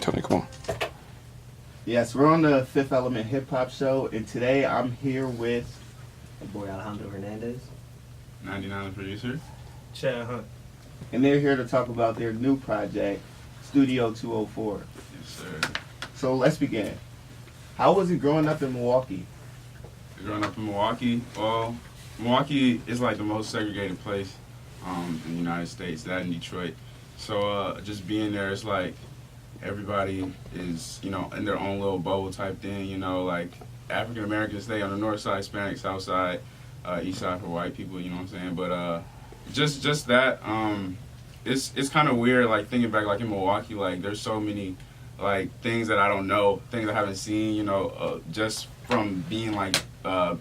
Tony, come on. Yes, we're on the 5th Element Hip Hop Show, and today I'm here with my boy Alejandro Hernandez, 99TheProducer, Chad Hunt, and they're here to talk about their new project, Studio 204. Yes, sir. So let's begin. How was it growing up in Milwaukee? Growing up in Milwaukee, well, Milwaukee is like the most segregated place in the United States, that in Detroit. So just being there, it's like everybody is, you know, in their own little bubble type thing, you know, like African Americans stay on the north side, Hispanic south side, east side for white people, you know what I'm saying? But just that, it's kind of weird, like thinking back, like in Milwaukee, like there's so many like things that I don't know, things I haven't seen, you know, just from being like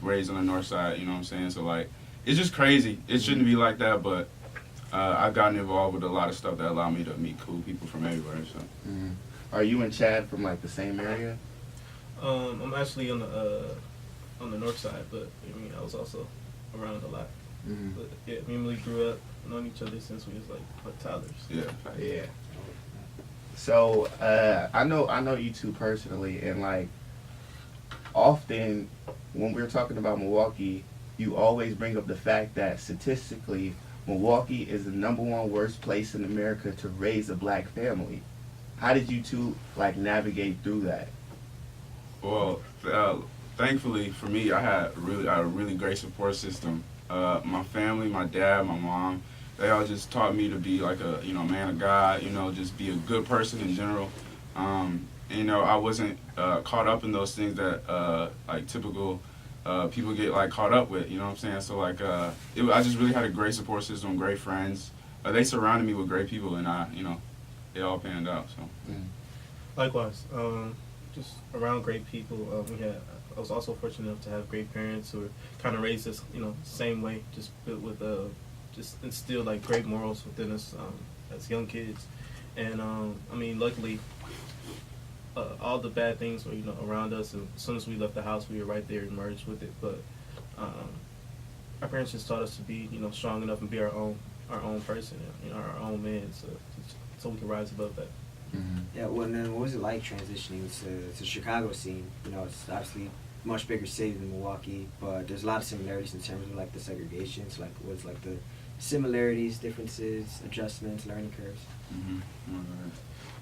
raised on the north side, you know what I'm saying? So like, it's just crazy. It shouldn't be like that, but I've gotten involved with a lot of stuff that allowed me to meet cool people from everywhere. So, Are you and Chad from like the same area? I'm actually on the north side, but I mean I was also around a lot. But yeah, me and Malik grew up knowing each other since we was like toddlers. yeah. Yeah. So I know you two personally, and like often when we're talking about Milwaukee, you always bring up the fact that statistically Milwaukee is the #1 worst place in America to raise a black family. How did you two like navigate through that? Well, thankfully for me, I had a really great support system. My family, my dad, my mom, they all just taught me to be like a man of God, just be a good person in general. And, I wasn't caught up in those things that like typical people get like caught up with, you know what I'm saying? So like I just really had a great support system, great friends. They surrounded me with great people, and they all panned out. So Likewise, just around great people. I was also fortunate enough to have great parents who were kind of raised us, same way, just with just instilled like great morals within us as young kids. And I mean, luckily, all the bad things were around us, and as soon as we left the house, we were right there and merged with it. But our parents just taught us to be strong enough and be our own person, our own man, so we can rise above that. Yeah, well, and then what was it like transitioning to the Chicago scene? It's obviously a much bigger city than Milwaukee, but there's a lot of similarities in terms of like the segregations, like what's like the similarities, differences, adjustments, learning curves.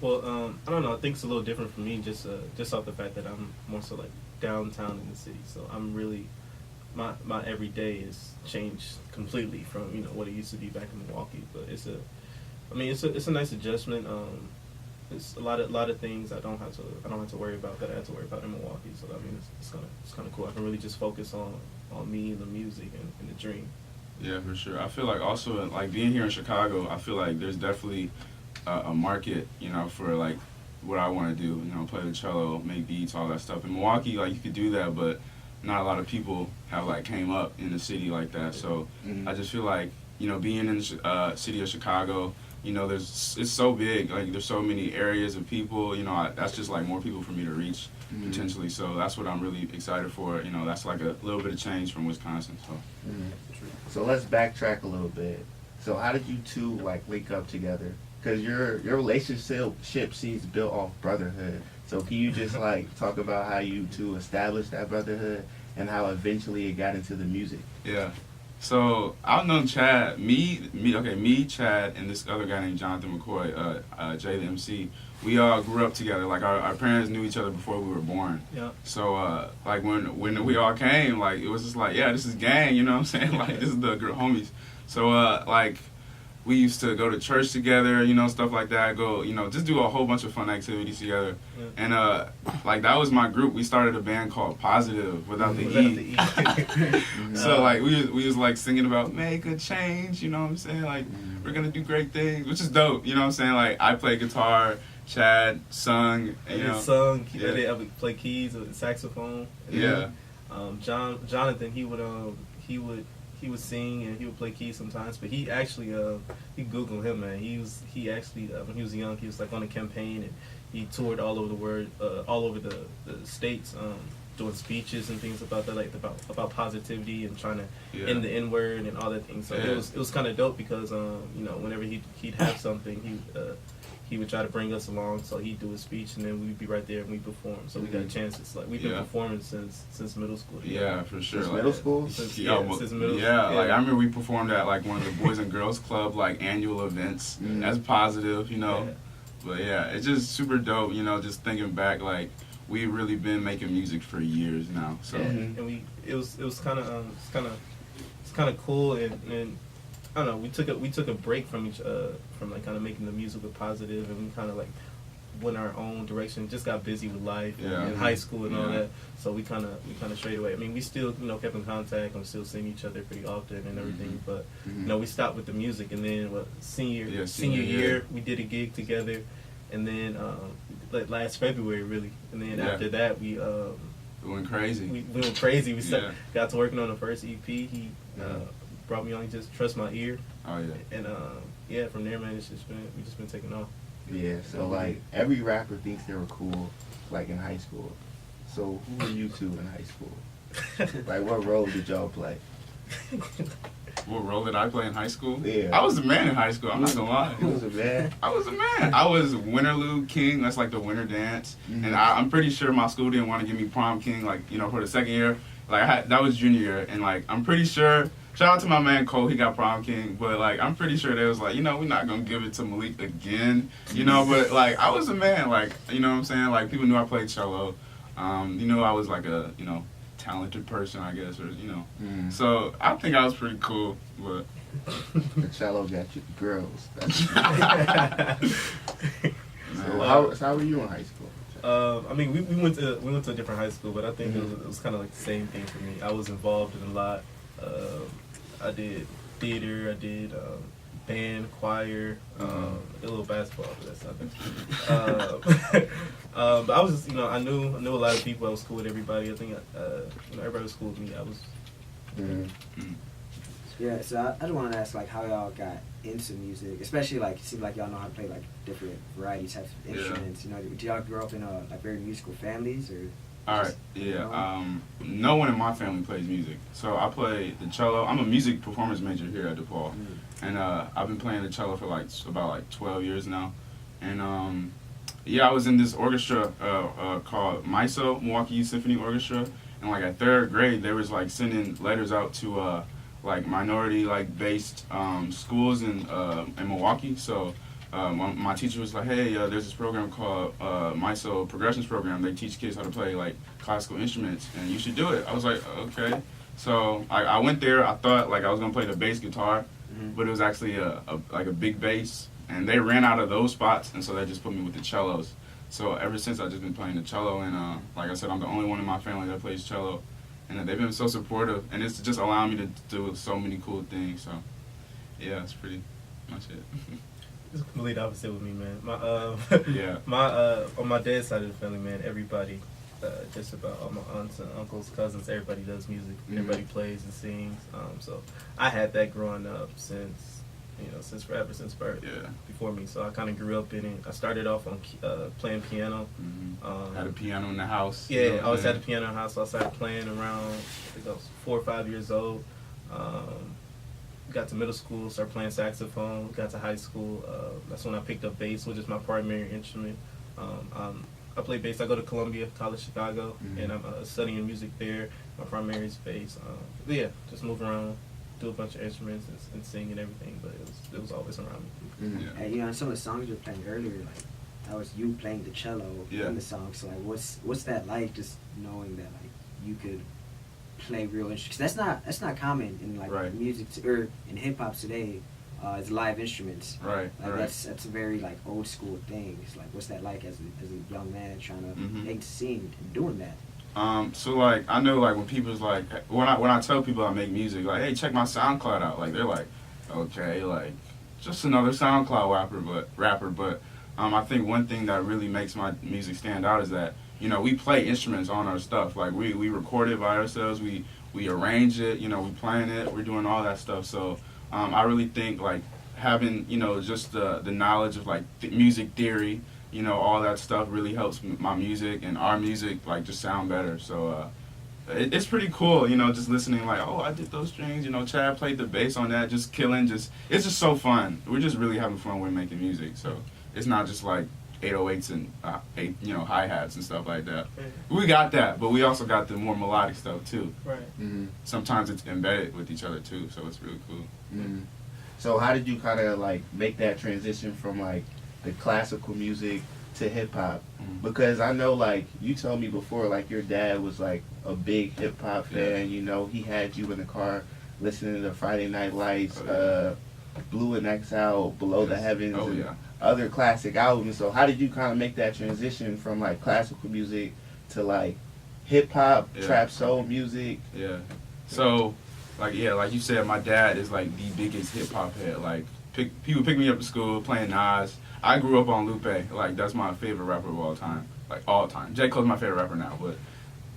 Well, I don't know. I think it's a little different for me, just off the fact that I'm more so like downtown in the city. So I'm really my everyday is changed completely from what it used to be back in Milwaukee. But it's a nice adjustment. It's a lot of things I don't have to worry about that I had to worry about in Milwaukee. So I mean, it's kind of cool. I can really just focus on me and the music and the dream. yeah, for sure. I feel like also like being here in Chicago, I feel like there's definitely a market, for like what I want to do, play the cello, make beats, all that stuff. In Milwaukee, like you could do that, but not a lot of people have like came up in the city like that. So I just feel like being in the city of Chicago, it's so big. Like there's so many areas of people. That's just like more people for me to reach potentially. So that's what I'm really excited for. That's like a little bit of change from Wisconsin. So. So let's backtrack a little bit. So how did you two like link up together? Because your relationship seems built off brotherhood. So can you just like talk about how you two established that brotherhood and how eventually it got into the music? Yeah. So I've known Chad, me, Chad, and this other guy named Jonathan McCoy, Jay the MC. We all grew up together. Like our parents knew each other before we were born. Yeah. So like when we all came, like it was just like, yeah, this is gang. You know what I'm saying? Like this is the homies. So like we used to go to church together, stuff like that. Go, just do a whole bunch of fun activities together. Yeah. And like that was my group. We started a band called Positive without the E. So like we was like singing about make a change, you know what I'm saying? Like we're gonna do great things, which is dope. You know what I'm saying? Like I play guitar, Chad sung, sung. Yeah. They would play keys with the saxophone. Yeah. Jonathan, he would sing and he would play keys sometimes, but he actually he Googled him, man. He actually when he was young, he was like on a campaign and he toured all over the states, doing speeches and things about that, like about positivity and trying to end the N-word and all that thing. So it was kind of dope because whenever he'd have something, he would try to bring us along, so he'd do a speech, and then we'd be right there and we'd perform. So we got chances. Like we've been performing since middle school. Yeah, for sure. Since middle school? Since Yeah, middle yeah, school. like I remember we performed at like one of the Boys and Girls Club like annual events. That's positive, you know. Yeah. But yeah, it's just super dope, you know, just thinking back, like we've really been making music for years now. So and it was kind of it's kind of cool, and I don't know, we took a break from like kind of making the music with positive, and we kind of like went our own direction. Just got busy with life and high school and all that. So we kind of strayed away. I mean, we still kept in contact and still seeing each other pretty often and everything. But we stopped with the music, and then senior year we did a gig together, and then like last February really, and then after that we went crazy. We went crazy. We got to working on the first EP. He brought me on. He just Trust My Ear. Oh yeah. And from there, man, we just been taking off. Yeah, so like every rapper thinks they were cool, like in high school. So who were you two in high school? Like what role did y'all play? What role did I play in high school? Yeah. I was the man in high school, I'm not gonna lie. Who was a man? I was a man. I was Winterlude King, that's like the winter dance. And I'm pretty sure my school didn't want to give me prom king, like, you know, for the second year. Like, that was junior year, and like, I'm pretty sure, shout out to my man Cole, he got prom king, but like, I'm pretty sure they was like, you know, we're not gonna give it to Malik again, you know, but like, I was a man, like, you know what I'm saying? Like, people knew I played cello. You know, I was like a, you know, talented person, I guess, or, you know. So, I think I was pretty cool, but. The cello got you girls. So how were you in high school? I mean, we went to a different high school, but I think it was kind of like the same thing for me. I was involved in a lot. I did theater, I did band, choir, a little basketball, but that's nothing. But I was just, you know, I knew a lot of people. I was cool with everybody. I think you know, everybody was cool with me. I was. Yeah, so I just wanted to ask, like, how y'all got into music, especially, like, it seems like y'all know how to play, like, different variety types of instruments, you know, did y'all grow up in, like, very musical families, or? Alright, yeah, no one in my family plays music, so I play the cello. I'm a music performance major here at DePaul, and I've been playing the cello for, like, about, 12 years now, and, yeah, I was in this orchestra called MISO, Milwaukee Symphony Orchestra, and, like, at 3rd grade, they was, like, sending letters out to, like minority based schools in Milwaukee. So my teacher was like, hey, there's this program called MISO Progressions Program. They teach kids how to play like classical instruments, and you should do it. I was like, okay. So I went there. I thought like I was gonna play the bass guitar, but it was actually like a big bass, and they ran out of those spots, and so they just put me with the cellos. So ever since I've just been playing the cello, and like I said, I'm the only one in my family that plays cello. And they've been so supportive, and it's just allowing me to do so many cool things. So, yeah, that's pretty much it. It's complete opposite with me, man. On my dad's side of the family, man, everybody, just about all my aunts and uncles, cousins, everybody does music. Everybody plays and sings. So I had that growing up since birth. Yeah. Before me, so I kind of grew up in it. I started off on playing piano. Had a piano in the house. Yeah, I always had a piano in the house. So I started playing around, I think I was 4 or 5 years old. Got to middle school, started playing saxophone. Got to high school. That's when I picked up bass, which is my primary instrument. I play bass. I go to Columbia College Chicago, and I'm studying music there. My primary is bass. But yeah, just move around, do a bunch of instruments and sing and everything, but it was always around me. And, you know, some of the songs you were playing earlier, like, that was you playing the cello in the song. So, like, what's that like, just knowing that, like, you could play real instruments? 'Cause that's not common in, like, music, or in hip-hop today. It's live instruments. Right. That's a very, like, old school thing. It's like, what's that like as a young man trying to make the scene and doing that? So like I know like when people's like when I tell people I make music, like, hey, check my SoundCloud out, like they're like, okay, like just another SoundCloud rapper, but I think one thing that really makes my music stand out is that, you know, we play instruments on our stuff. Like we record it by ourselves, we arrange it, you know, we playing it, we're doing all that stuff. So I really think like having, you know, just the knowledge of like music theory, you know, all that stuff really helps my music and our music like just sound better. So it's pretty cool, you know, just listening like, oh, I did those strings, you know, Chad played the bass on that, just killing, it's just so fun. We're just really having fun when making music. So it's not just like 808s and hi-hats and stuff like that. We got that, but we also got the more melodic stuff too. Right. Mm-hmm. Sometimes it's embedded with each other too, so it's really cool. Mm-hmm. So how did you kind of like make that transition from like the classical music to hip hop? Mhm. Because I know like you told me before, like your dad was like a big hip hop fan. You know, he had you in the car listening to Friday Night Lights, Blue and Exile, Below the Heavens, Oh and yeah. other classic albums. So how did you kind of make that transition from like classical music to like hip hop, trap soul music? Yeah. So, like you said, my dad is like the biggest hip hop head. Like, he would pick me up at school playing Nas. I grew up on Lupe. Like, that's my favorite rapper of all time. Like, all time. J. Cole's my favorite rapper now, but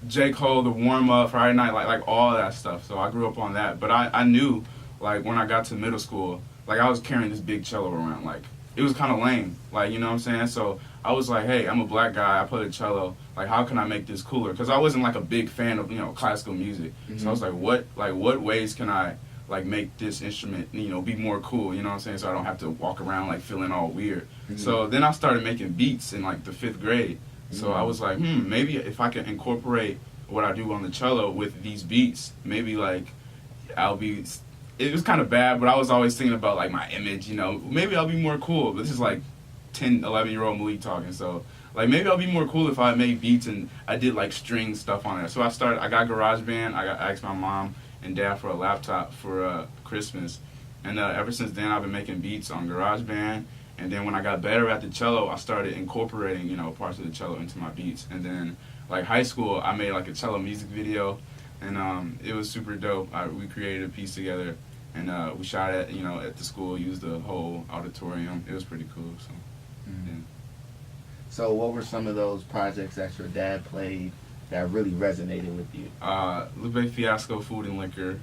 J. Cole, The Warm Up, Friday Night, like all that stuff. So I grew up on that. But I knew, like, when I got to middle school, like, I was carrying this big cello around. Like, it was kind of lame. Like, you know what I'm saying? So I was like, hey, I'm a black guy. I play the cello. Like, how can I make this cooler? Because I wasn't, like, a big fan of, classical music. Mm-hmm. So I was like, what ways can I, like, make this instrument, be more cool? You know what I'm saying? So I don't have to walk around, like, feeling all weird. Mm-hmm. So then I started making beats in, like, the 5th grade. So I was like, maybe if I can incorporate what I do on the cello with these beats, maybe, like, it was kind of bad, but I was always thinking about, like, my image, maybe I'll be more cool. But this is, like, 10, 11-year-old Malik talking, so, like, maybe I'll be more cool if I made beats and I did, like, string stuff on it. So I got GarageBand. I asked my mom and dad for a laptop for Christmas. And ever since then, I've been making beats on GarageBand. And then when I got better at the cello, I started incorporating, parts of the cello into my beats. And then, like, high school, I made, like, a cello music video. And it was super dope. We created a piece together. And we shot it, at the school, used the whole auditorium. It was pretty cool, so, yeah. So what were some of those projects that your dad played that really resonated with you? Lupe Fiasco, Food and Liquor.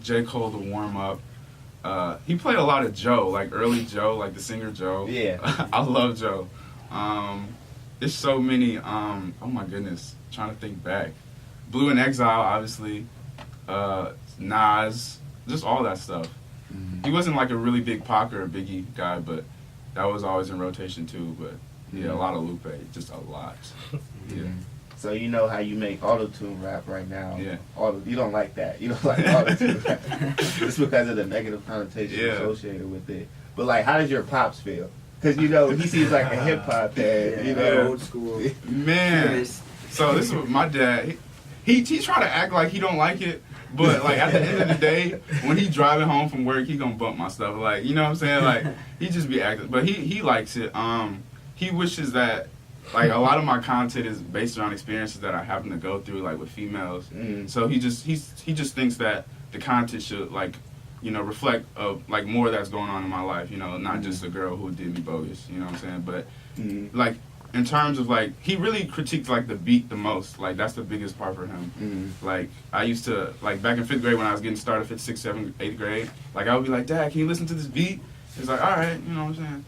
J. Cole, The Warm Up. He played a lot of Joe, like early Joe, like the singer Joe. Yeah. I love Joe. There's so many, oh my goodness, trying to think back. Blue and Exile, obviously. Nas, just all that stuff. Mm-hmm. He wasn't like a really big Pac or a Biggie guy, but that was always in rotation too. But yeah, a lot of Lupe, just a lot. Yeah. So you know how you make auto-tune rap right now. Yeah. You don't like that. You don't like auto-tune rap. Just because of the negative connotation associated with it. But like, how does your pops feel? Because he seems like a hip hop dad. Old school. Man. So this is my dad. He try to act like he don't like it, but like at the end of the day, when he driving home from work, he gonna bump my stuff. Like, you know what I'm saying? Like, he just be acting, but he likes it. He wishes that, like, a lot of my content is based around experiences that I happen to go through, like with females. So he just thinks that the content should, like, reflect like more that's going on in my life. Not just a girl who did me bogus. You know what I'm saying? But like, in terms of, like, he really critiqued, like, the beat the most. Like, that's the biggest part for him. Like, I used to, like, back in 5th grade when I was getting started, 5th, 6th, 7th, 8th grade, like, I would be like, Dad, can you listen to this beat? He's like, all right, you know what I'm saying?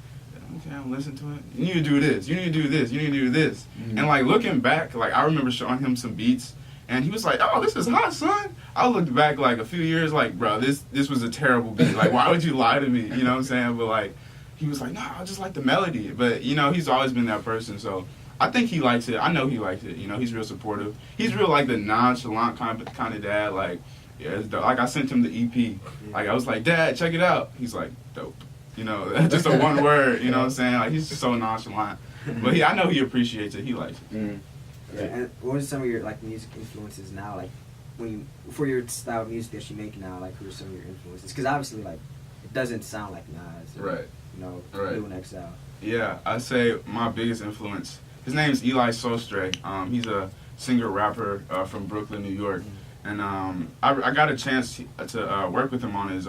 Okay, I'll listen to it. You need to do this. You need to do this. You need to do this. And, like, looking back, like, I remember showing him some beats, and he was like, oh, this is hot, son. I looked back, like, a few years, like, bro, this was a terrible beat. Like, why would you lie to me? You know what I'm saying? But, like, he was like, no, I just like the melody. But, he's always been that person. So I think he likes it. I know he likes it. He's real supportive. He's real, like, the nonchalant kind of dad. Like, yeah, it's dope. Like, I sent him the EP. Like, I was like, Dad, check it out. He's like, dope. Just a one word. You know what I'm saying? Like, he's just so nonchalant. But I know he appreciates it. He likes it. Yeah. And what are some of your, like, music influences now? Like, for your style of music that you make now, like, who are some of your influences? Because obviously, like, it doesn't sound like Nas. Or, right. Blue and Exile. Yeah, I'd say my biggest influence, his name is Eli Sostre. He's a singer-rapper from Brooklyn, New York. And I got a chance to work with him on his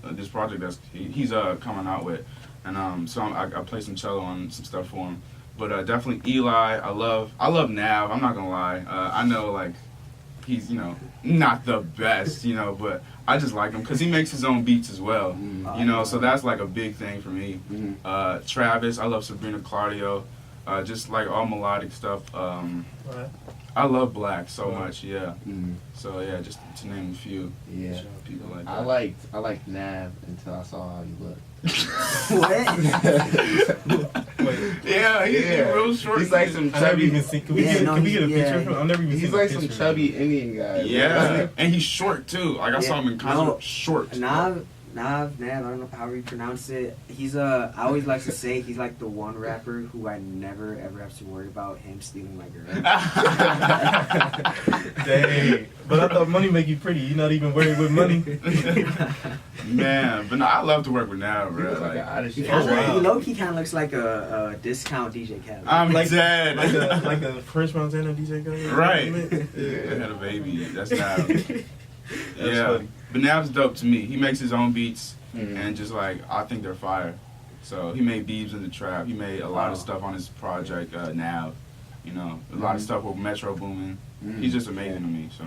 this project that he's coming out with. And so I play some cello on some stuff for him. But definitely Eli. I love Nav. I'm not going to lie. I know, like, he's, not the best, but I just like him because he makes his own beats as well, so that's like a big thing for me. Travis, I love Sabrina Claudio, just like all melodic stuff. I love Black so much, yeah. Mm. So yeah, just to name a few Yeah. people like that. I liked Nav until I saw how he looked. What? Yeah, he's real short. He's like some I never even chubby. seen. Can we Yeah, get, no, can we get a he's- picture yeah, of him? I've never even He's seen like a some picture of chubby him. Indian guy. Yeah, and he's short too. Like I saw him in concert, No, short. Nav, I don't know how you pronounce it. He's I always like to say he's like the one rapper who I never ever have to worry about him stealing my girl. Dang. But I thought money make you pretty. You're not even worried with money. Man, but no, I love to work with Nav, He bro. looks like an Like, oddest He shit. Oh, wow. low-key kind of looks like a discount DJ Khaled. I'm Like- dead. like a French Montana DJ guy. Right. Yeah. I had a baby. That's Nav. That's Yeah, funny. but Nav's dope to me. He makes his own beats, Mhm. and just like I think they're fire. So he made Beebs in the Trap. He made a lot of Wow. stuff on his project Nav. You know, a lot of Mhm. stuff with Metro Boomin. Mhm. He's just amazing to me. So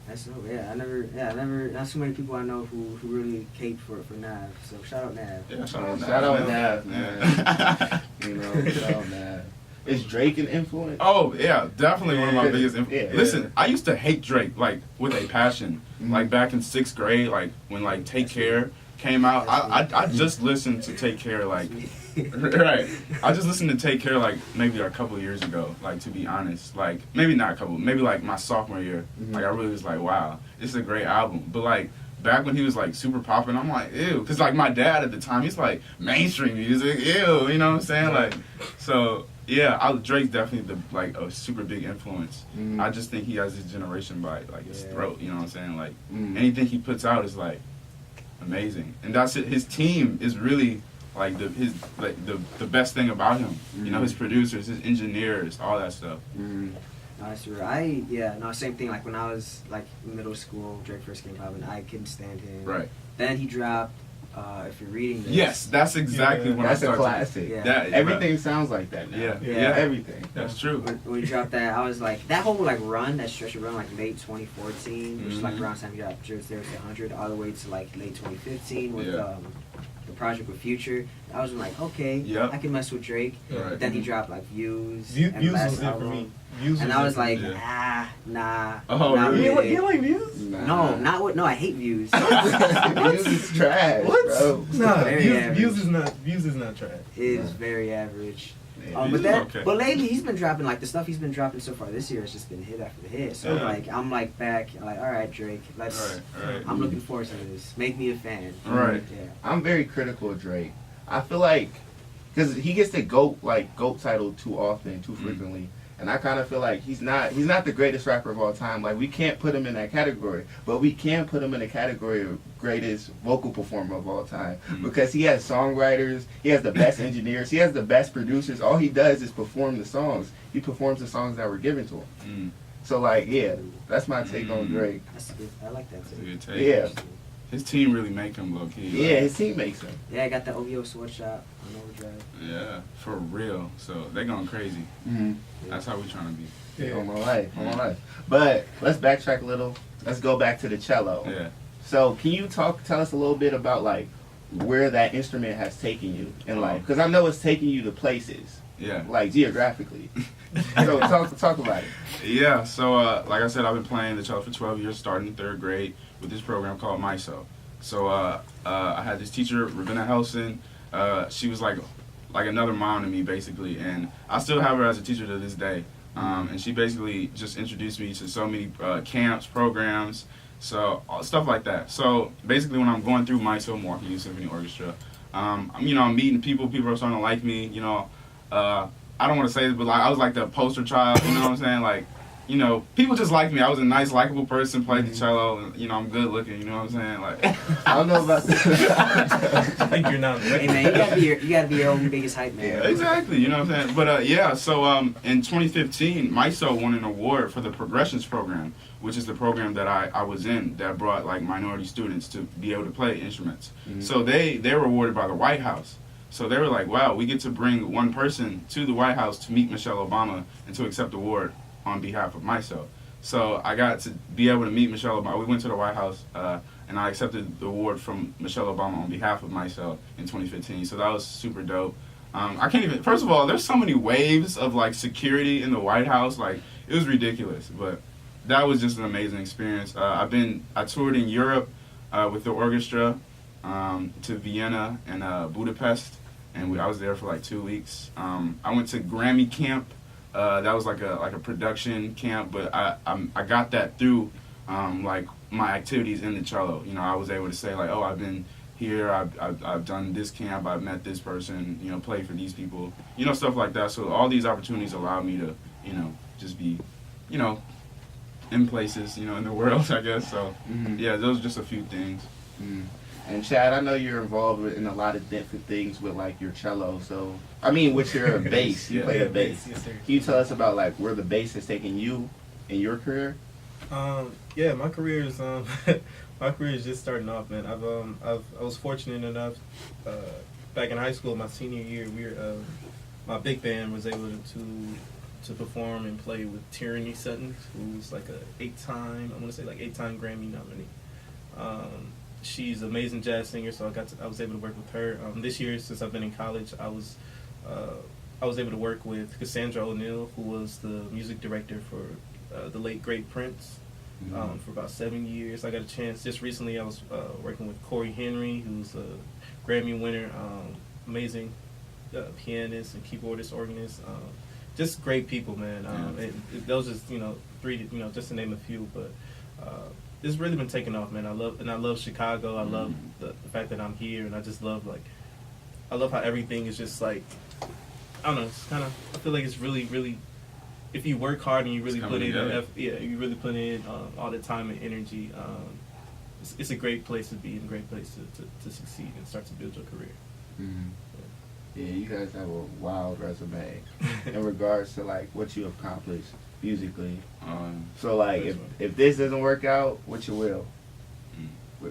That's dope. I never. Not so many people I know who really cape for Nav. So shout out Nav. yeah, Shout out Nav, man. Yeah. You know, shout out Nav. Is Drake an influence? Oh yeah, definitely one of my Yeah. biggest. Yeah. Listen, I used to hate Drake like with a passion. Mhm. Like back in 6th grade, like when like Take Care came out, I just listened to Take Care like right. I just listened to Take Care like maybe a couple years ago. Like to be honest, like maybe not a couple, maybe like my sophomore year. Mhm. Like I really was like, wow, this is a great album. But like back when he was like super popping, I'm like, ew, because like my dad at the time, he's like mainstream music, ew, you know what I'm saying? Like, so yeah, Drake's definitely like a super big influence. Mhm. I just think he has his generation by like his Yeah. throat, you know what I'm saying? Like Mhm. anything he puts out is like amazing, and that's it. His team is really like the best thing about him. You know, his producers, his engineers, all that stuff. Mhm. No, that's true. Same thing. Like when I was like middle school, Drake first came out, and I couldn't stand him. Right. Then he dropped. If you're reading this. Yes, that's exactly Yeah. when That's I a started. classic. Yeah. That, Everything sounds like that now. Yeah. Yeah. Everything. That's true. When he dropped that, I was like, that whole like run, that stretch of run, like late 2014, which is like Mhm. around the time he got Jersey There to 100, all the way to like late 2015 with Yeah. the project with Future. I was like, okay, Yep. I can mess with Drake. Right. But then he dropped like Views. Views and was Last it for Album. me. Views And was I it was for like, me. nah. Oh, not really? really. You like Views? Nah. No, I hate Views. Views is trash, What? bro. Nah, Very Views average. is not trash. It is very average. Views is okay. But lately he's been dropping like the stuff he's been dropping so far this year has just been hit after hit. So Yeah. I'm like back, like all right, Drake, let's. Right. I'm looking forward to this. Make me a fan. Right. Yeah. I'm very critical of Drake. I feel like because he gets the GOAT title too often, too frequently, and I kind of feel like he's not the greatest rapper of all time. Like we can't put him in that category, but we can put him in the category of greatest vocal performer of all time because he has songwriters, he has the best engineers, he has the best producers. All he does is perform the songs. He performs the songs that were given to him. Mm. So like, yeah, that's my take on Drake. That's good. I like that That's a too. good take. Yeah. His team really make him low key. Yeah, his team makes him. Yeah, I got the OVO sweatshop on Overdrive. Yeah, for real. So they going crazy. Mm-hmm. That's how we trying to be. On my life. But let's backtrack a little. Let's go back to the cello. Yeah. So can you tell us a little bit about like where that instrument has taken you in life? Because I know it's taking you to places, Yeah. like geographically. So talk about it. Yeah, so like I said, I've been playing the cello for 12 years, starting in 3rd grade with this program called MISO. So I had this teacher, Ravenna Helson. She was like another mom to me, basically, and I still have her as a teacher to this day. And she basically just introduced me to so many camps, programs, so stuff like that. So basically, when I'm going through MISO, Milwaukee Youth Symphony Orchestra, I'm meeting people. People are starting to like me. I don't want to say this, but like I was like the poster child. You know what I'm saying? Like, people just liked me. I was a nice, likable person. Played the cello, and I'm good looking. You know what I'm saying? Like, I don't know about I think you're not. Hey man, you gotta be your own biggest hype man. exactly. You know what I'm saying? But yeah. So in 2015, MISO won an award for the Progressions program, which is the program that I was in that brought like minority students to be able to play instruments. Mhm. So they were awarded by the White House. So they were like, wow, we get to bring one person to the White House to meet Michelle Obama and to accept the award on behalf of MISO. So I got to be able to meet Michelle Obama. We went to the White House and I accepted the award from Michelle Obama on behalf of MISO in 2015. So that was super dope. I can't even, first of all, there's so many waves of like security in the White House. Like it was ridiculous, but that was just an amazing experience. I toured in Europe with the orchestra to Vienna and Budapest, and I was there for like 2 weeks. I went to Grammy camp. That was like a production camp, but I got that through like my activities in the cello. You know, I was able to say like, oh, I've been here, I've done this camp, I've met this person, you know, played for these people, you know, stuff like that. So all these opportunities allowed me to, you know, just be, you know, in places, you know, in the world, I guess. So yeah, those are just a few things. And Chad, I know you're involved in a lot of different things with like your cello. So I mean, with your bass, you play the bass. Yes, sir. Can you tell us about like where the bass has taken you in your career? Yeah, my career is my career is just starting off, man. I was fortunate enough back in high school, my senior year, my big band was able to perform and play with Tyranny Sutton, who's like I want to say 8-time Grammy nominee. She's an amazing jazz singer, so I was able to work with her. This year, since I've been in college, I was able to work with Cassandra O'Neill, who was the music director for the late great Prince for about 7 years. I got a chance just recently. I was working with Corey Henry, who's a Grammy winner, amazing pianist and keyboardist, organist. Just great people, man. Those just three, just to name a few, but. It's really been taking off, man. I love Chicago. I love the fact that I'm here, and I just love I love how everything is just like, I don't know. It's kind of, I feel like it's really, really, if you work hard and you really put in, you really put in all the time and energy. It's a great place to be and a great place to succeed and start to build your career. Yeah, you guys have a wild resume in regards to like what you accomplished musically. So like if this doesn't work out, what you will?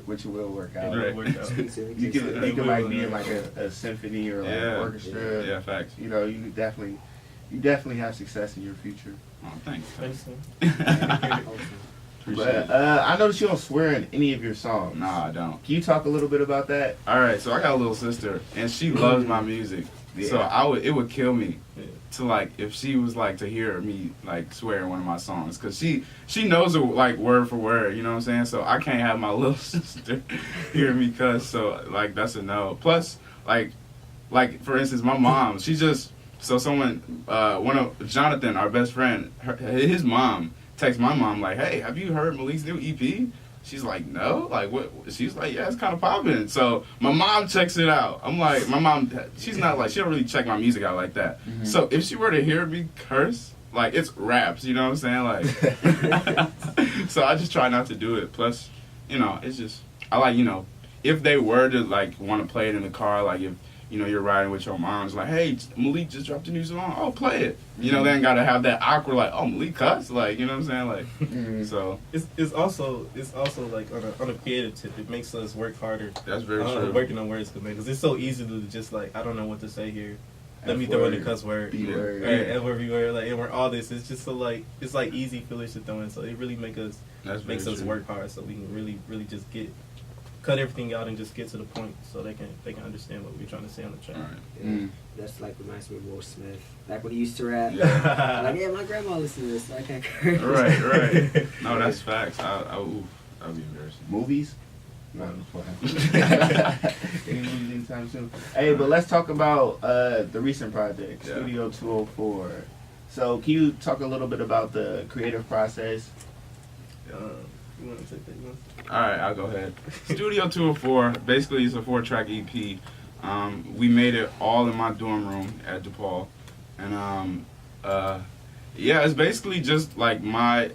What you will work out? You can like be in like a symphony or like orchestra. Yeah, facts. You know, you definitely have success in your future. Oh, thanks. But I noticed you don't swear in any of your songs. Nah, I don't. Can you talk a little bit about that? All right, so I got a little sister, and she loves my music. Yeah. So it would kill me to like if she was like to hear me like swear in one of my songs, because she knows it like word for word. You know what I'm saying? So I can't have my little sister hear me cuss. So like that's a no. Plus like for instance, my mom, she just someone one of Jonathan, our best friend, his mom. Text my mom like, hey, have you heard Malik's new EP? She's like, no. Like, what? She's like, yeah, it's kind of popping. So my mom checks it out. I'm like, my mom, she's not like, she don't really check my music out like that. So if she were to hear me curse, like, it's raps, you know what I'm saying? Like, so I just try not to do it. Plus, it's just, I like, if they were to like want to play it in the car, like if, you're riding with your mom's like, hey, Malik just dropped a new song. Oh, play it. They ain't got to have that awkward like, oh, Malik cuss. Like, you know what I'm saying? Like, so. It's also like on a creative tip, it makes us work harder. That's very true. Working on words, because it's so easy to just like, I don't know what to say here. Let me throw in a cuss word. And we're all this. It's just so like, it's like easy fillers to throw in. So it really makes us work hard so we can really, really just cut everything out and just get to the point so they can understand what we're trying to say on the track. Right. That's like reminds me of Will Smith. Back when he used to rap. Like, yeah, my grandma listened to this, so I can't curse. Right. No, that's facts. That would be embarrassing. Movies? No, any movies anytime soon. Hey, but let's talk about the recent project, Studio 204. So can you talk a little bit about the creative process? You want to take that? Alright, I'll go ahead. Studio 204, basically it's a 4-track EP. We made it all in my dorm room at DePaul. And it's basically just like my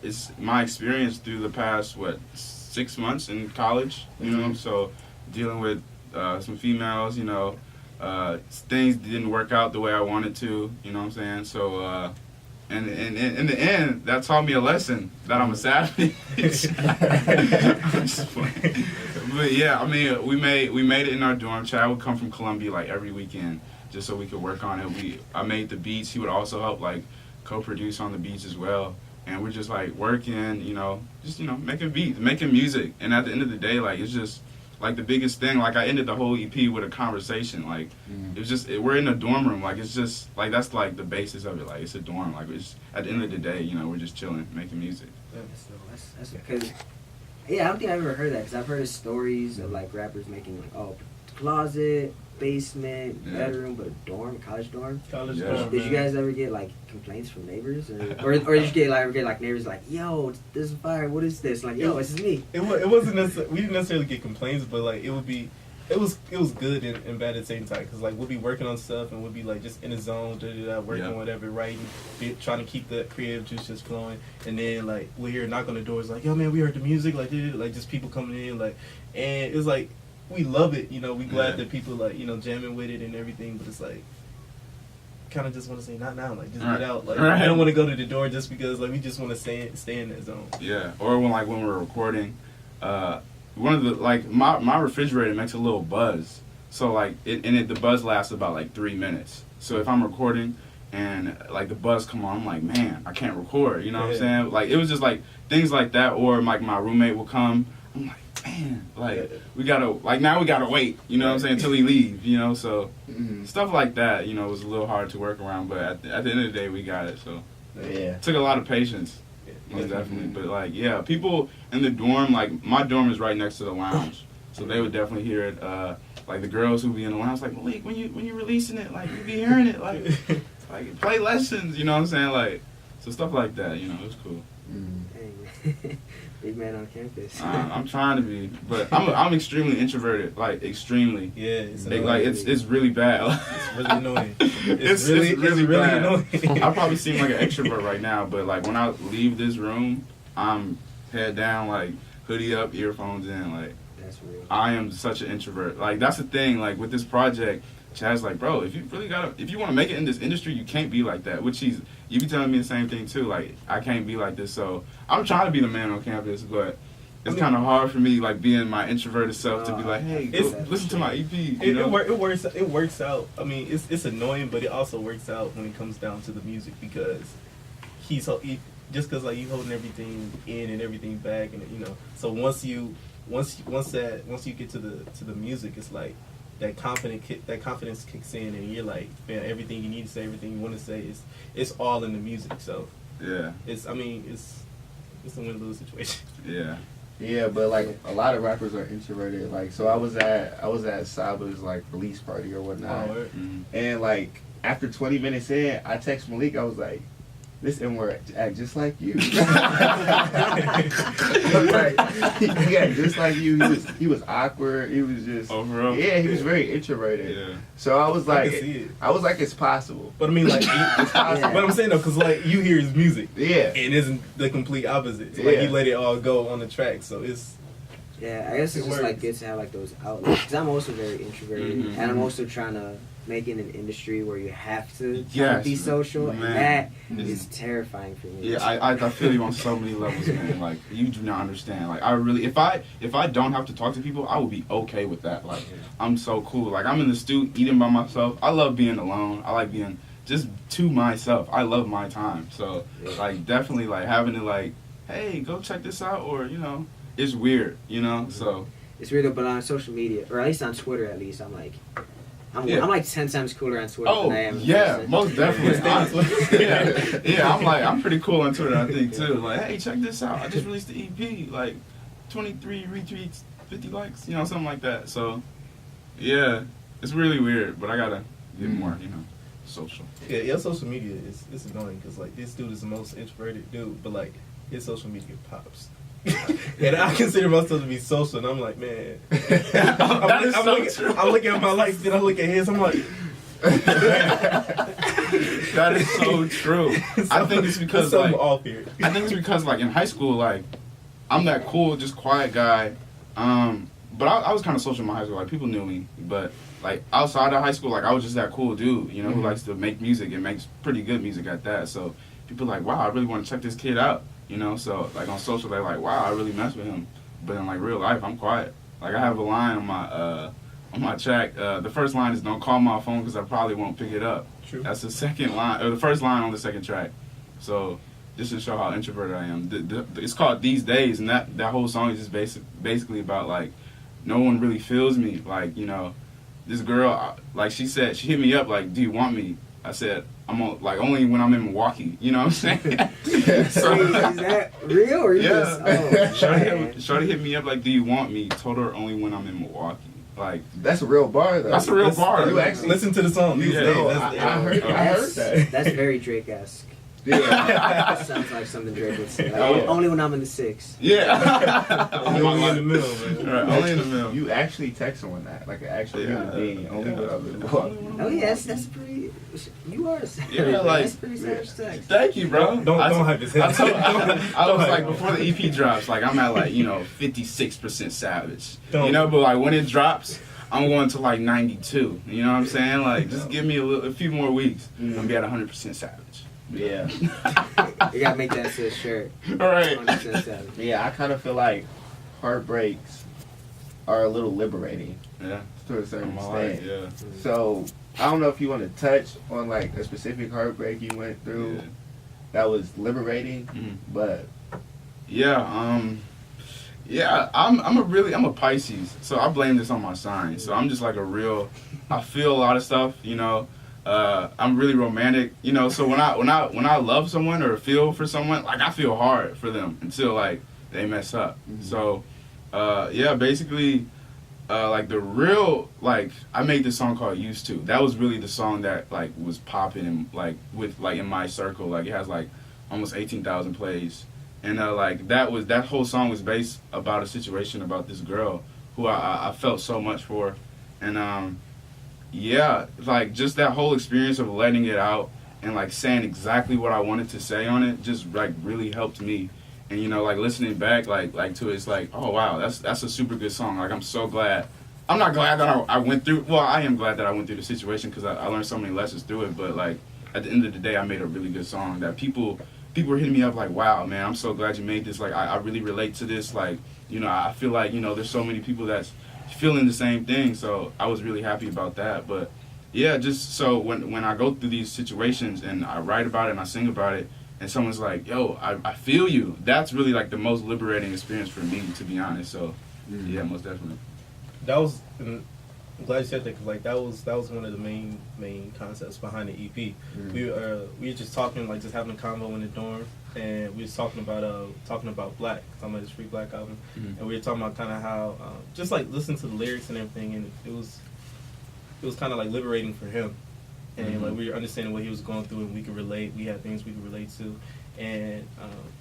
experience through the past 6 months in college, so dealing with some females, things didn't work out the way I wanted to, you know what I'm saying? So and in the end, that taught me a lesson that I'm a savage. I'm just playing. But yeah, I mean, we made it in our dorm. Chad would come from Columbia like every weekend just so we could work on it. I made the beats. He would also help like co-produce on the beats as well. And we're just like working, just making beats, making music. And at the end of the day, like it's just like the biggest thing. Like I ended the whole EP with a conversation. Like it was just we're in a dorm room. Like it's just like that's like the basis of it. Like it's a dorm. Like it's at the end of the day, you know, we're just chilling, making music. So that's because I don't think I've ever heard that because I've heard of stories of like rappers making like closet, basement, bedroom, but a dorm, college dorm. College Yeah. dorm. Did you guys ever get like complaints from neighbors, or did you ever get like neighbors like, yo, this is fire, what is this? Like, yo, this is me. It wasn't necessarily, we didn't necessarily get complaints, but like it was good and bad at the same time because like we'll be working on stuff and we'll be like just in the zone, working whatever, writing, trying to keep the creative juices flowing, and then like we hear a knock on the doors like, yo man, we heard the music, like just people coming in like, and it was like we love it, you know, we glad that people like, you know, jamming with it and everything, but it's like kind of just want to say not now, like just get out, like I don't want to go to the door just because like we just want to stay in that zone. Yeah, or when we're recording, one of the like my refrigerator makes a little buzz, so like the buzz lasts about like 3 minutes. So if I'm recording and like the buzz come on, I'm like, man, I can't record, you know what I'm saying? Like it was just like things like that, or like my roommate will come, I'm like, man, like we gotta wait, you know what I'm saying, until he leaves, you know. So stuff like that, you know, was a little hard to work around, but at the end of the day we got it. So it took a lot of patience. Most definitely, but like people in the dorm, like my dorm is right next to the lounge, so they would definitely hear it. Like the girls who be in the lounge, like Malik, when you releasing it, like you be hearing it, like play lessons, you know what I'm saying, like so stuff like that, you know, it was cool. Hey, big man on campus. I'm trying to be, but I'm extremely introverted, like extremely. Yeah, it's really bad. It's really annoying. It's really bad. Annoying. I probably seem like an extrovert right now, but like when I leave this room, I'm head down, like hoodie up, earphones in, like that's real. I am such an introvert. Like that's the thing. Like with this project, Chad's like, bro, if you want to make it in this industry, you can't be like that. Which you be telling me the same thing too. Like I can't be like this. So I'm trying to be the man on campus, but it's kind of hard for me, like being my introverted self, to be like, hey, listen to my EP. It works out. I mean, it's annoying, but it also works out when it comes down to the music because just because like you holding everything in and everything back, and you know. So once you get to the music, it's like that confidence kicks in, and you're like, man, everything you need to say, everything you want to say it's all in the music. So it's a win-lose situation. Yeah, but like a lot of rappers are introverted. Like, so I was at Saba's like release party or whatnot, and like after 20 minutes in, I text Malik. I was like, this N-word act just like you. Like, yeah, just like you. He was awkward. He was just he was very introverted. Yeah. So I was like, it's possible. But I mean, like, it's possible. But I'm saying though, because like you hear his music, and isn't the complete opposite. So, like he let it all go on the track. So it's. Yeah, I guess it's just like good to have like those outlets. Because I'm also very introverted, and I'm also trying to make it an industry where you have to be social, and that is terrifying for me. Yeah, I feel you on so many levels, man. Like you do not understand. Like I really, if I don't have to talk to people, I would be okay with that. Like I'm so cool. Like I'm in the stew eating by myself. I love being alone. I like being just to myself. I love my time. So like definitely like having to like, hey, go check this out, or you know. It's weird, you know. So it's weird, but on social media, or at least on Twitter, at least I'm like 10 times cooler on Twitter than I am. Most definitely. I'm pretty cool on Twitter, I think too. Like, hey, check this out. I just released the EP, like 23 retweets, 50 likes, you know, something like that. So yeah, it's really weird, but I gotta get more, you know, social. Yeah, your social media is annoying because like this dude is the most introverted dude, but like his social media pops. And I consider myself to be social, and I'm like, man. I'm looking at my likes, then I look at his, I'm like. That is so true. I think it's because like, off here. I think it's because like in high school, like I'm that cool, just quiet guy. But I was kind of social in my high school. Like people knew me, but like outside of high school, like I was just that cool dude, you know, who likes to make music and makes pretty good music at that. So people are like, wow, I really want to check this kid out. You know, so like on social, they're like, "Wow, I really mess with him," but in like real life, I'm quiet. Like I have a line on my track. The first line is "Don't call my phone because I probably won't pick it up." True. That's the second line, or the first line on the second track. So just to show how introverted I am. It's called "These Days," and that whole song is just basically about like no one really feels me. Like, you know, this girl, like she said, she hit me up like, do you want me? I said, I'm on, like, only when I'm in Milwaukee. You know what I'm saying? So, is that real or you just? Oh, Shorty hit me up like, do you want me? Told her only when I'm in Milwaukee. Like, that's a real bar though. That's a real bar. You actually listen to the song. You know, I heard that. That's very Drake-esque. Yeah. That sounds like something Drake would say. Like, only when I'm in the 6. Yeah. Only in the middle, man. Right, only in the middle. You actually text someone that, like an actual human being, only when I'm in Milwaukee. Oh yeah, that's pretty. You are. Yeah, like, that's pretty savage text. Thank you, bro. Don't hype his head. I was like, before the EP drops, like, I'm at like, you know, 56% savage. Don't. You know, but like when it drops, I'm going to like 92. You know what I'm saying? Like, just give me a few more weeks. I'm gonna be at 100% savage. Yeah. You gotta make that into a shirt. All right. 100% savage. Yeah, I kind of feel like heartbreaks are a little liberating Yeah. to a certain My life, extent. yeah. So I don't know if you want to touch on like a specific heartbreak you went through Yeah. that was liberating, but Yeah, yeah, I'm a Pisces, so I blame this on my sign. So I'm just like I feel a lot of stuff, you know. I'm really romantic, you know. So when I love someone or feel for someone, like I feel hard for them until like they mess up. So yeah, basically, like the real, like I made this song called "Used To." That was really the song that like was popping in, like with like in my circle. Like it has like almost 18,000 plays. And like that whole song was based about a situation about this girl who I felt so much for, and yeah, like just that whole experience of letting it out and like saying exactly what I wanted to say on it just like really helped me. And you know, like listening back like to it, it's like, oh wow, that's a super good song. Like I'm so glad. I'm not glad that I went through. Well, I am glad that I went through the situation because I learned so many lessons through it. But like at the end of the day, I made a really good song that people were hitting me up like, wow, man, I'm so glad you made this. Like, I really relate to this. Like, you know, I feel like, you know, there's so many people that's feeling the same thing. So I was really happy about that. But yeah, just so when I go through these situations and I write about it and I sing about it and someone's like, yo, I feel you. That's really like the most liberating experience for me, to be honest. So yeah, most definitely. That was, I'm glad you said that because like that was one of the main concepts behind the EP. We were just talking, like just having a convo in the dorm, and we was talking about Black, talking about this Free Black album, and we were talking about kind of how just like listening to the lyrics and everything, and it was kind of like liberating for him, and like we were understanding what he was going through, and we could relate. We had things we could relate to, and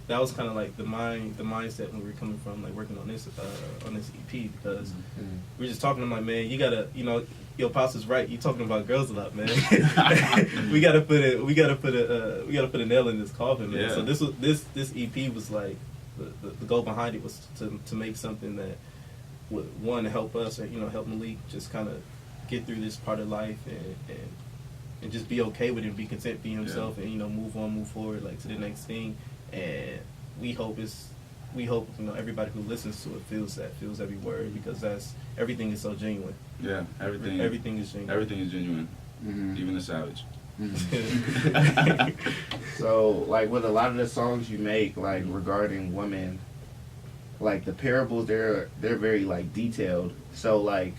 that was kind of like the mindset when we were coming from, like working on this EP, because we were just talking. I'm like, man, you gotta, you know, your pops is right. You talking about girls a lot, man. we gotta put a nail in this coffin, man. Yeah. So this EP was like the goal behind it was to make something that would, one, help us, or you know, help Malik just kind of get through this part of life and just be okay with it, be content, be himself, and you know, move forward, like to the next thing. And we hope you know, everybody who listens to it feels every word, because everything is so genuine. Yeah, everything is genuine. Everything is genuine, even the savage. So like with a lot of the songs you make, like regarding women, like the parables, they're very like detailed. So like,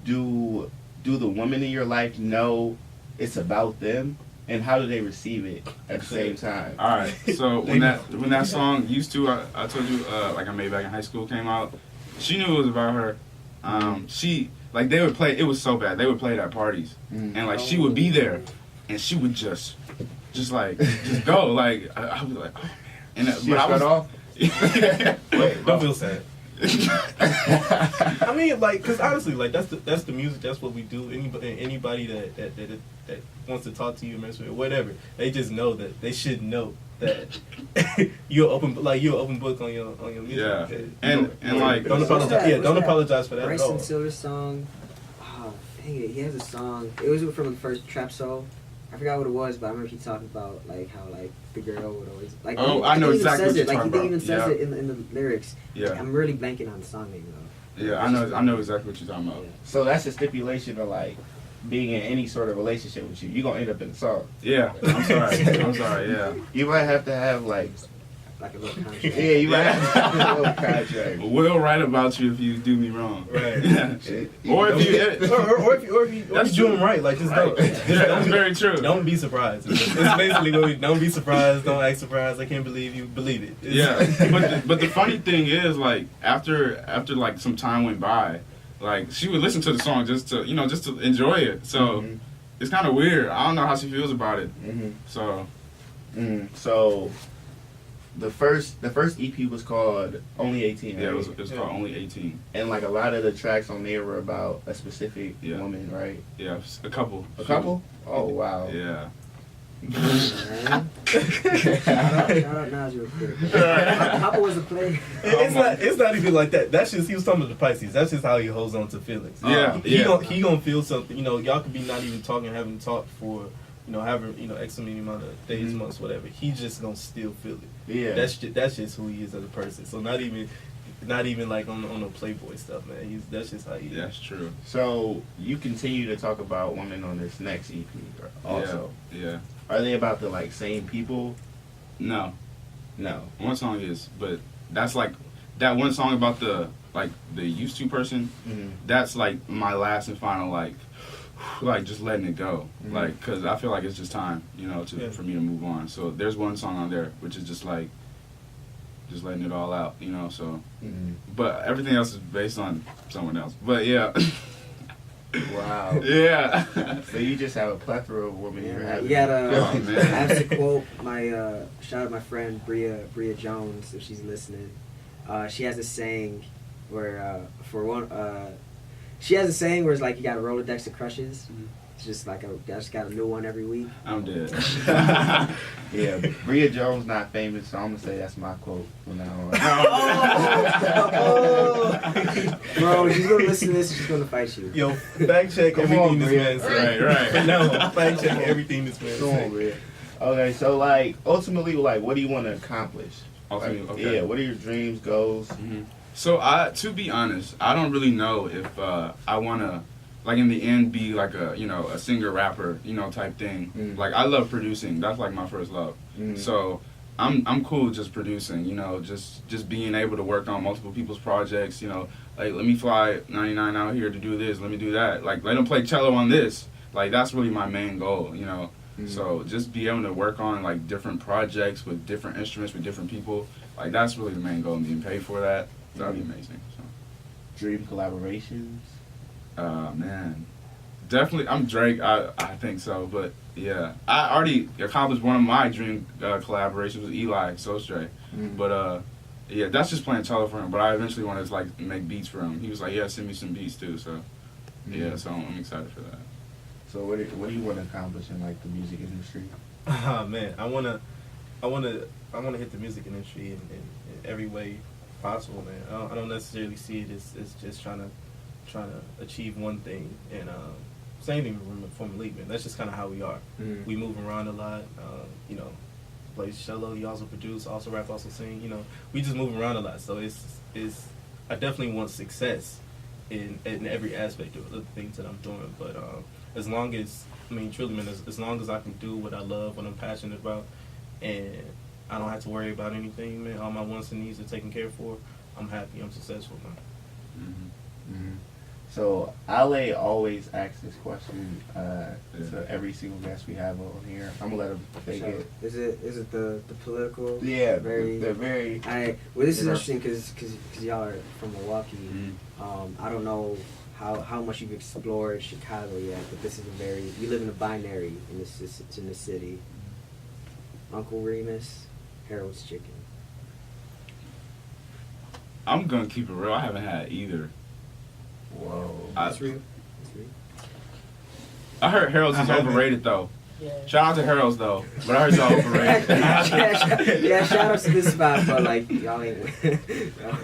do the women in your life know it's about them, and how do they receive it at the same time? All right. So when that song "Used To," I told you, like I made back in high school, came out, she knew it was about her. She, like, they would play. It was so bad. They would play it at parties, and like she would be there, and she would just go. Like I was like, oh man. And But I was off. Wait, don't feel sad. I mean, like, cause honestly, like that's the music. That's what we do. Anybody that wants to talk to you, mess with, whatever, they just know that they should know that you're open book on your music. Yeah, Okay? and like don't apologize. Yeah, don't apologize for that. Bryson Tiller's song. Oh, dang it! He has a song. It was from the first trap song. I forgot what it was, but I remember he talking about like how like the girl would always like. Oh, I know exactly what you're talking about. He even says it in the lyrics. Yeah. Like, I'm really blanking on the song name though. Yeah, I know exactly what you're talking about. Yeah. So that's a stipulation of like being in any sort of relationship with you. You're gonna end up in the song. Yeah, I'm sorry. Yeah. You might have to have like like a little contract. Yeah, you might have to have a little contract. We'll write about you if you do me wrong. Right. Or if you, or if you do them right, like just right. don't. Yeah, that's very true. Don't be surprised. It's basically what we don't be surprised. Don't act surprised. I can't believe you. Believe it. But the funny thing is, like after like some time went by, like she would listen to the song just to enjoy it. So it's kind of weird. I don't know how she feels about it. So. So the first EP was called Only 18. Yeah, right? it was called Only 18. And like a lot of the tracks on there were about a specific Yeah. woman, right? Yeah, a couple. A couple? Oh wow. Yeah. Shout out Nas real quick. Papa was a player. It's not even like that. That's just he was talking about the Pisces. That's just how he holds on to feelings. Yeah, He gonna feel something. Y'all could be not even talking, haven't talked for X many amount of days, months, whatever. He's just gonna still feel it. Yeah. That's just who he is as a person. So not even like on the Playboy stuff, man. That's just how he is. That's true. So you continue to talk about women on this next EP also. Yeah. Are they about the like same people? No. No. One song is, but that's like that one song about the used to person. That's like my last and final like just letting it go, like because I feel like it's just time, for me to move on. So there's one song on there which is just like just letting it all out, So, but everything else is based on someone else. But yeah. Wow. Yeah. So you just have a plethora of women you're having. You gotta, Oh, man. I have to quote my shout out my friend Bria Jones if she's listening. She has a saying where she has a saying where it's like you got a Rolodex of crushes. It's just like I just got a new one every week. I'm dead. Yeah, Bria Jones not famous, so I'm gonna say that's my quote from now on. Bro, she's gonna listen to this and she's gonna fight you. Yo, fact check Come everything on, this Bria. man said. Right. No, fact check everything this man Come on, said. Bria. Okay, so like ultimately, like, what do you want to accomplish? Ultimately, Like, okay. Yeah, what are your dreams, goals? So to be honest, I don't really know if I wanna, like in the end, be like a singer rapper, type thing. Like I love producing. That's like my first love. So I'm cool just producing. Just being able to work on multiple people's projects. Like let me fly 99 out here to do this. Let me do that. Like let them play cello on this. Like that's really my main goal. So just be able to work on like different projects with different instruments with different people. Like that's really the main goal. And being paid for that. That'd be amazing. So. Dream collaborations? Man. Definitely, I'm Drake. I think so. But, yeah. I already accomplished one of my dream collaborations with Eli Sostre. But, yeah, that's just playing cello for him. But I eventually wanted to, like, make beats for him. He was like, yeah, send me some beats, too. So, yeah, so I'm excited for that. So what do you want to accomplish in, like, the music industry? Man, I wanna hit the music industry in every way possible, man. I don't necessarily see it as just trying to achieve one thing. And same thing for Malik, man. That's just kind of how we are. We move around a lot. Play cello. You also produce, also rap, also sing. We just move around a lot. So it's I definitely want success in every aspect of the things that I'm doing. But as long as truly, man, as long as I can do what I love, what I'm passionate about, and I don't have to worry about anything, man. All my wants and needs are taken care for. I'm happy. I'm successful, man. So Ale always asks this question to every single guest we have on here. I'm gonna let him take it. Is it the political? Yeah, Very. they're very. Well, this is interesting because y'all are from Milwaukee. I don't know how much you've explored Chicago yet, but this is you live in a binary in this city. Uncle Remus, Harold's Chicken. I'm going to keep it real. I haven't had either. Whoa. That's real. I heard Harold's is overrated, though. Yeah. Shout out to Harold's, though. But I heard y'all overrated. Yeah, shout out to this spot, but like, y'all ain't. No.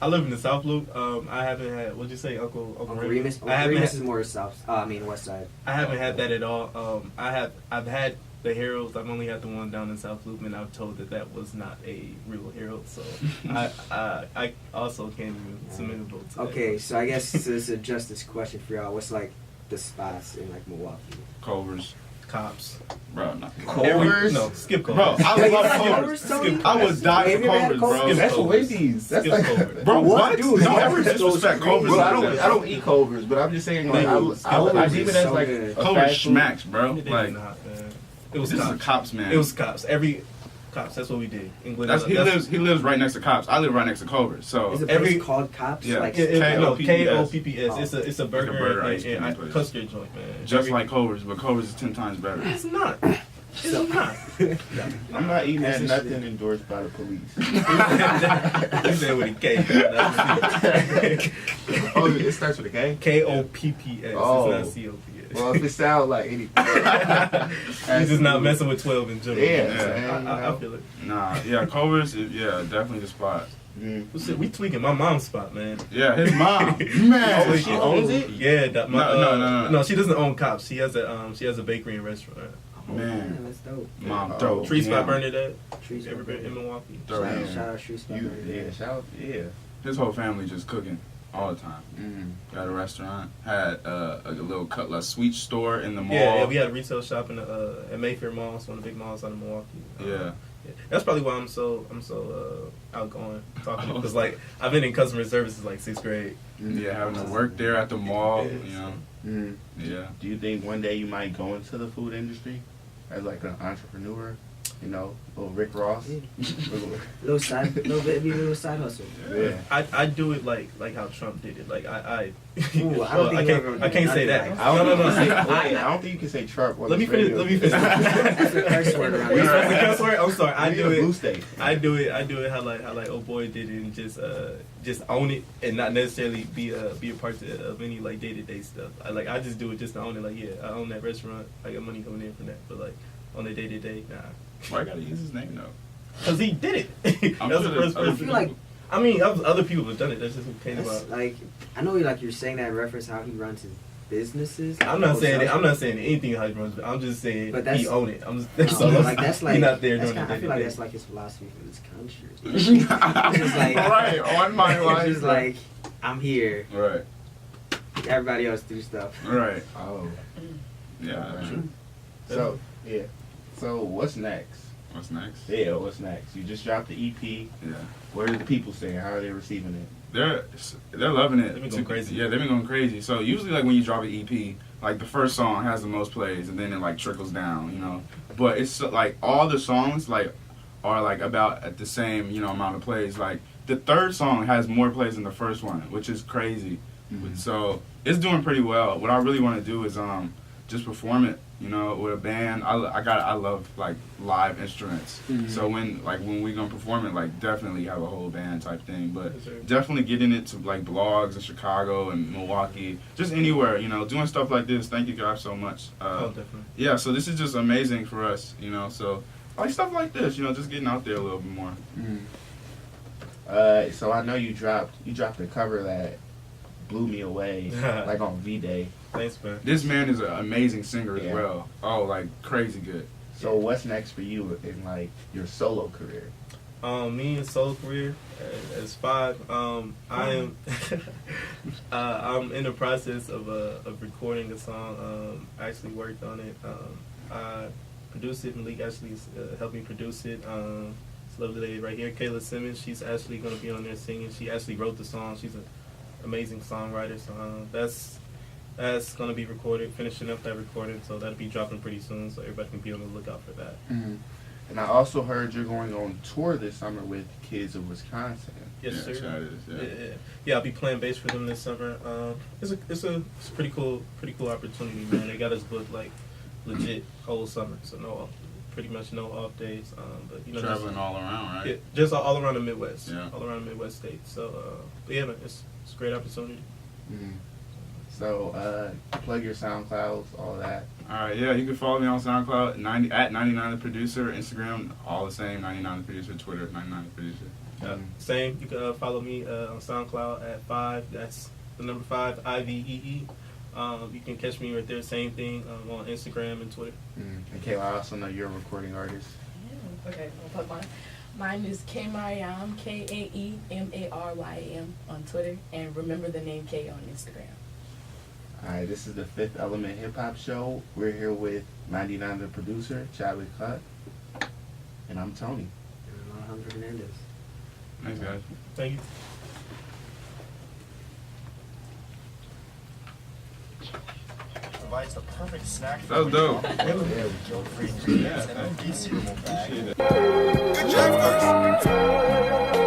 I live in the South Loop. I haven't had. What'd you say, Uncle Remus? Remus is more south. West side. I haven't had that at all. I've had the Heralds. I've only had the one down in South Loop, and I've told that was not a real Herald. So I also can't even submit a vote to that. Okay, so I guess this is a justice question for y'all. What's like the spots in like Milwaukee? Culver's. Cops. Bro, nothing. Culver's? No, skip Bro, Culver's. I love Culver's. Skip I would die Have for you ever had Culver's, bro. Culver's? That's Culver's. Wendy's. That's Skip like, Culver's. Bro, what? Dude, Don't no, ever that's disrespect crazy. Culver's. well, like I don't eat Culver's, but I'm just saying like Dude, I Culver's deem it is as so like good. a Culver's fast food. smacks, bro. It did Like, not, man. It was this is a Cops. Cops, man. It was Cops. Every Cops. That's what we did. In Glen That's, Ellyn. he lives right next to Cops. I live right next to Culver's, so Is the Every- place called Cops? Yeah. Like, K-O-P-P-S. Oh. It's a burger burger and, ice cream and place. custard joint, man. just like Culver's, but Culver's is 10 times better. It's not. It's not. I'm not eating at That's nothing interesting. endorsed by the police. You said with a K. Oh, it starts with a K? K-O-P-P-S. Oh. It's not C-O-P-S. Well, if it sounds like anything. He's just not messing with 12 in general. Yeah, man. man, I feel it. Nah, yeah, Culver's, yeah, definitely the spot. Mm. We tweaking my mom's spot, man. Yeah, his mom. Man, Oh, she owns it? Yeah, No. No, she doesn't own Cops. She has a bakery and restaurant. Oh, Man. that's dope. Mom, Oh. dope. Tree Spot Yeah. Bernadette. Trees Ever been in Milwaukee? Dope. Man. Shout out Trees Spot. Yeah. His whole family just cooking all the time. Mm. Got a restaurant, had a little sweet store in the mall. Yeah, we had a retail shop in at Mayfair Mall, it's one of the big malls out of Milwaukee. Yeah. That's probably why I'm so outgoing talking because like I've been in customer service since like 6th grade. Yeah, having to work there at the mall, you know. Mm. Yeah. Do you think one day you might go into the food industry as like an entrepreneur? You know, little Rick Ross. Little side hustle. Yeah. I do it like how Trump did it. Like I Ooh, I don't think you ever I can't done say that. that. No. I don't think you can say Trump. on Let me this radio. finish. That's a curse word around Is here. that the curse word? I'm sorry. I We do need a blue it. state. I do it how like old boy did it and just own it and not necessarily be a part of any like day-to-day stuff. I just do it just to own it. Like yeah, I own that restaurant. I got money coming in from that. But like on the day-to-day, nah. Why I gotta use his name though? Cause he did it. That's the first I person. feel like I mean, other people have done it. That's just what came that's about. like I know you're saying that in reference how he runs his businesses. I'm not saying it. I'm not saying anything how he runs. I'm just saying But that's- he own it. I'm just No, like that's like he not there that's doing kinda, it. I feel like that's like his philosophy for this country. It's just like Right, on my it's line. just like I'm here. Right, Everybody else do stuff. right. Oh. Yeah, Right. true. So yeah. So what's next? What's next? Yeah, what's next? You just dropped the EP. Yeah. What are the people saying? How are they receiving it? They're loving it. They've been going crazy. Yeah, they've been going crazy. So usually, like when you drop an EP, like the first song has the most plays, and then it like trickles down, you know. But it's like all the songs like are like about at the same amount of plays. Like the third song has more plays than the first one, which is crazy. Mhm. So it's doing pretty well. What I really want to do is just perform it, with a band. I love like live instruments. Mhm. So when we gonna perform it, like definitely have a whole band type thing. But Yes, sir. definitely getting it to like blogs in Chicago and Milwaukee, just anywhere, doing stuff like this. Thank you guys so much. Oh, definitely. Yeah, so this is just amazing for us, so like stuff like this, just getting out there a little bit more. So I know you dropped a cover that blew me away, like on V-Day. Thanks, man. This man is an amazing singer as Yeah. well. Oh, like crazy good. So what's next for you in like your solo career? Me and solo career as 5. I am I'm in the process of recording a song. I actually worked on it. I produced it. Malik actually helped me produce it. This lovely lady right here, Kayla Simmons. She's actually going to be on there singing. She actually wrote the song. She's an amazing songwriter. So that's going to be recorded, finishing up that recording. So that'll be dropping pretty soon. So everybody can be on the lookout for that. And I also heard you're going on tour this summer with Kids of Wisconsin. Yes, Yeah, sir. Chad is, yeah. Yeah, I'll be playing bass for them this summer. It's a pretty cool opportunity, man. They got us booked like legit whole summer, so pretty much no off days. But Traveling all around, right? yeah, just all around the Midwest, Yeah. all around the Midwest states. So, but yeah, man, it's a great opportunity. So plug your SoundClouds, all that. All right, yeah, you can follow me on SoundCloud at 99TheProducer, Instagram, all the same, 99TheProducer, Twitter, 99TheProducer. Same. You can follow me on SoundCloud at 5. That's the number 5 IVEE. You can catch me right there. Same thing on Instagram and Twitter. And Kayla, I also know you're a recording artist. Yeah. Okay, I'll plug mine. Mine is K-Maryam, K-A-E-M-A-R-Y-A-M on Twitter, and remember the name K on Instagram. Alright, this is the 5th Element Hip Hop Show. We're here with 99 the producer, Chadwick, and I'm Tony. And I'm Hernandez. Thanks, guys. Thank you. Provides the perfect snack. That was dope. Guilt-free ingredients and obese bag. Appreciate it. Good job, folks.